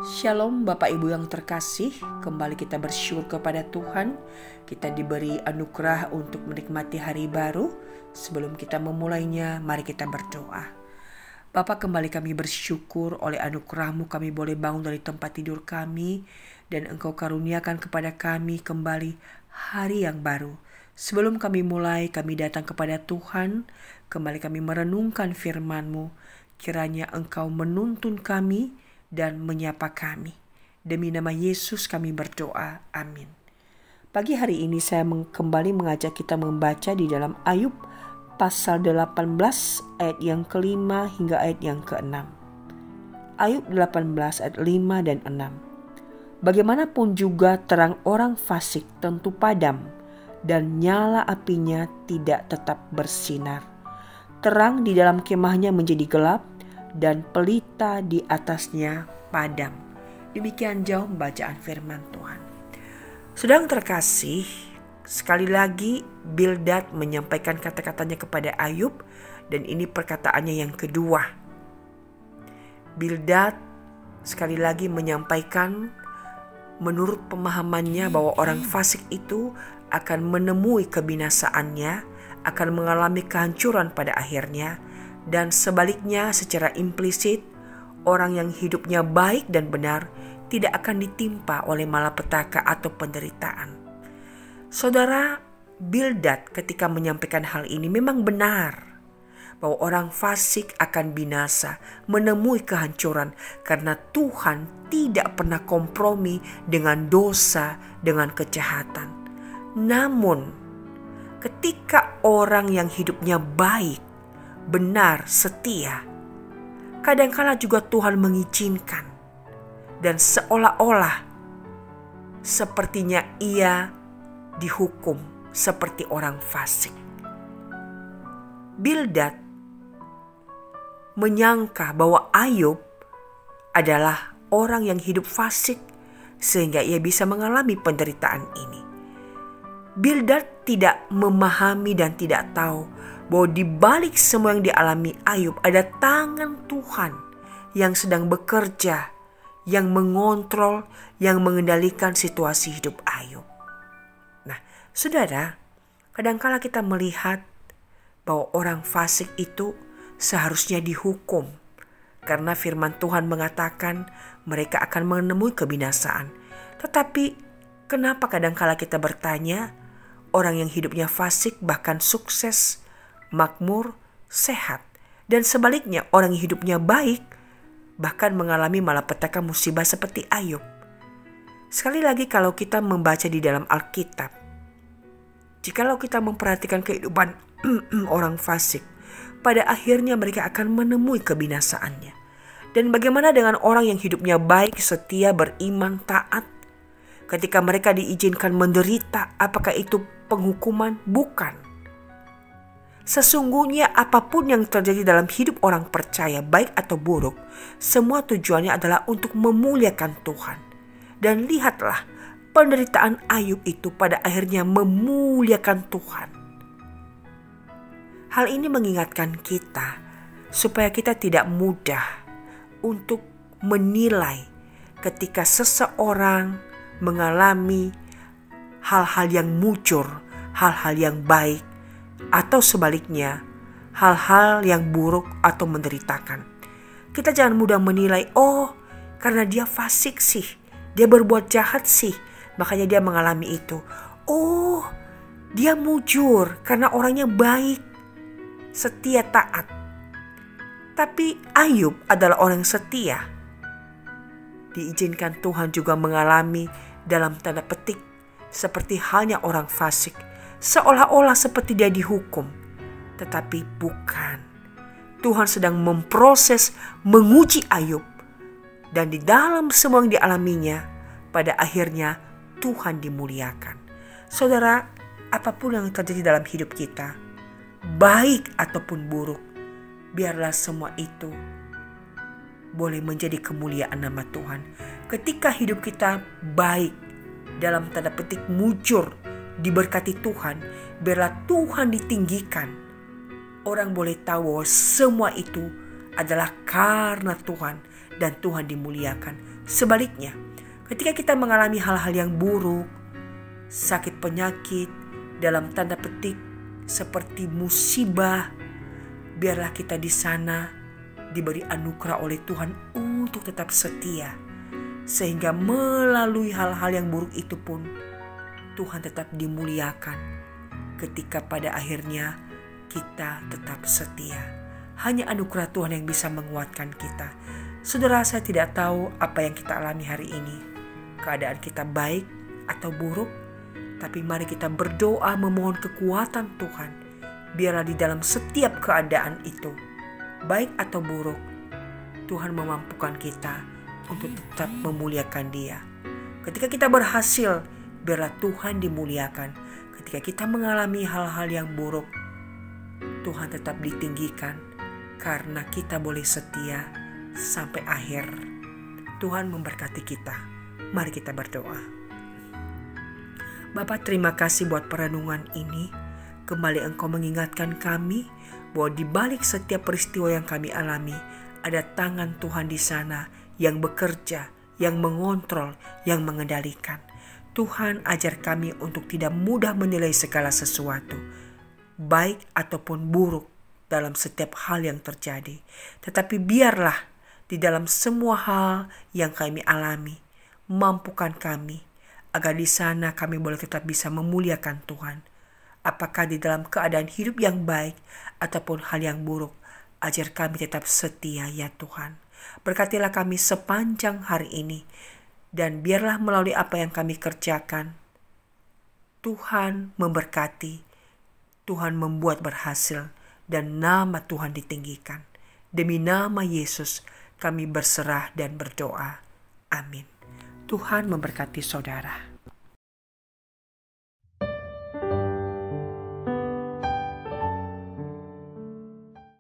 Shalom Bapak Ibu yang terkasih, kembali kita bersyukur kepada Tuhan. Kita diberi anugerah untuk menikmati hari baru. Sebelum kita memulainya, mari kita berdoa. Bapa, kembali kami bersyukur oleh anugerah-Mu kami boleh bangun dari tempat tidur kami, dan Engkau karuniakan kepada kami kembali hari yang baru. Sebelum kami mulai, kami datang kepada Tuhan, kembali kami merenungkan firman-Mu. Kiranya Engkau menuntun kami dan menyapa kami. Demi nama Yesus kami berdoa. Amin. Pagi hari ini saya kembali mengajak kita membaca di dalam Ayub pasal 18 ayat yang kelima hingga ayat yang keenam. Ayub 18 ayat 5 dan 6. Bagaimanapun juga terang orang fasik tentu padam, dan nyala apinya tidak tetap bersinar. Terang di dalam kemahnya menjadi gelap, dan pelita di atasnya padam. Demikian jauh bacaan firman Tuhan. Saudara yang terkasih, sekali lagi Bildad menyampaikan kata-katanya kepada Ayub, dan ini perkataannya yang kedua. Bildad sekali lagi menyampaikan menurut pemahamannya bahwa orang fasik itu akan menemui kebinasaannya, akan mengalami kehancuran pada akhirnya. Dan sebaliknya secara implisit, orang yang hidupnya baik dan benar tidak akan ditimpa oleh malapetaka atau penderitaan. Saudara, Bildad ketika menyampaikan hal ini memang benar bahwa orang fasik akan binasa, menemui kehancuran, karena Tuhan tidak pernah kompromi dengan dosa, dengan kejahatan. Namun, ketika orang yang hidupnya baik, benar, setia, kadangkala juga Tuhan mengizinkan, dan seolah-olah sepertinya ia dihukum seperti orang fasik. Bildad menyangka bahwa Ayub adalah orang yang hidup fasik sehingga ia bisa mengalami penderitaan ini. Bildad tidak memahami dan tidak tahu bahwa di balik semua yang dialami Ayub ada tangan Tuhan yang sedang bekerja, yang mengontrol, yang mengendalikan situasi hidup Ayub. Nah, saudara, kadangkala kita melihat bahwa orang fasik itu seharusnya dihukum, karena firman Tuhan mengatakan mereka akan menemui kebinasaan. Tetapi kenapa kadangkala kita bertanya, orang yang hidupnya fasik bahkan sukses, makmur, sehat, dan sebaliknya orang yang hidupnya baik bahkan mengalami malapetaka musibah seperti Ayub. Sekali lagi, kalau kita membaca di dalam Alkitab, jikalau kita memperhatikan kehidupan orang fasik, pada akhirnya mereka akan menemui kebinasaannya. Dan bagaimana dengan orang yang hidupnya baik, setia, beriman, taat? Ketika mereka diizinkan menderita, apakah itu penghukuman? Bukan. Sesungguhnya apapun yang terjadi dalam hidup orang percaya, baik atau buruk, semua tujuannya adalah untuk memuliakan Tuhan. Dan lihatlah, penderitaan Ayub itu pada akhirnya memuliakan Tuhan. Hal ini mengingatkan kita supaya kita tidak mudah untuk menilai ketika seseorang mengalami hal-hal yang mujur, hal-hal yang baik, atau sebaliknya hal-hal yang buruk atau menderitakan. Kita jangan mudah menilai, oh karena dia fasik sih, dia berbuat jahat sih, makanya dia mengalami itu. Oh, dia mujur karena orangnya baik, setia, taat. Tapi Ayub adalah orang setia. Diizinkan Tuhan juga mengalami dalam tanda petik seperti halnya orang fasik, seolah-olah seperti dia dihukum. Tetapi bukan. Tuhan sedang memproses, menguji Ayub. Dan di dalam semua yang dialaminya, pada akhirnya Tuhan dimuliakan. Saudara, apapun yang terjadi dalam hidup kita, baik ataupun buruk, biarlah semua itu boleh menjadi kemuliaan nama Tuhan. Ketika hidup kita baik, dalam tanda petik mujur, diberkati Tuhan, biarlah Tuhan ditinggikan. Orang boleh tahu bahwa semua itu adalah karena Tuhan dan Tuhan dimuliakan. Sebaliknya, ketika kita mengalami hal-hal yang buruk, sakit penyakit, dalam tanda petik seperti musibah, biarlah kita di sana diberi anugerah oleh Tuhan untuk tetap setia. Sehingga melalui hal-hal yang buruk itu pun Tuhan tetap dimuliakan ketika pada akhirnya kita tetap setia. Hanya anugerah Tuhan yang bisa menguatkan kita. Saudara, saya tidak tahu apa yang kita alami hari ini. Keadaan kita baik atau buruk, tapi mari kita berdoa memohon kekuatan Tuhan. Biarlah di dalam setiap keadaan itu, baik atau buruk, Tuhan memampukan kita untuk tetap memuliakan Dia. Ketika kita berhasil, biarlah Tuhan dimuliakan. Ketika kita mengalami hal-hal yang buruk, Tuhan tetap ditinggikan karena kita boleh setia sampai akhir. Tuhan memberkati kita. Mari kita berdoa. Bapa, terima kasih buat perenungan ini. Kembali Engkau mengingatkan kami bahwa di balik setiap peristiwa yang kami alami, ada tangan Tuhan di sana yang bekerja, yang mengontrol, yang mengendalikan. Tuhan, ajar kami untuk tidak mudah menilai segala sesuatu, baik ataupun buruk dalam setiap hal yang terjadi. Tetapi biarlah di dalam semua hal yang kami alami, mampukan kami agar di sana kami boleh tetap bisa memuliakan Tuhan. Apakah di dalam keadaan hidup yang baik ataupun hal yang buruk, ajar kami tetap setia ya Tuhan. Berkatilah kami sepanjang hari ini, dan biarlah melalui apa yang kami kerjakan, Tuhan memberkati, Tuhan membuat berhasil, dan nama Tuhan ditinggikan. Demi nama Yesus kami berserah dan berdoa. Amin. Tuhan memberkati saudara.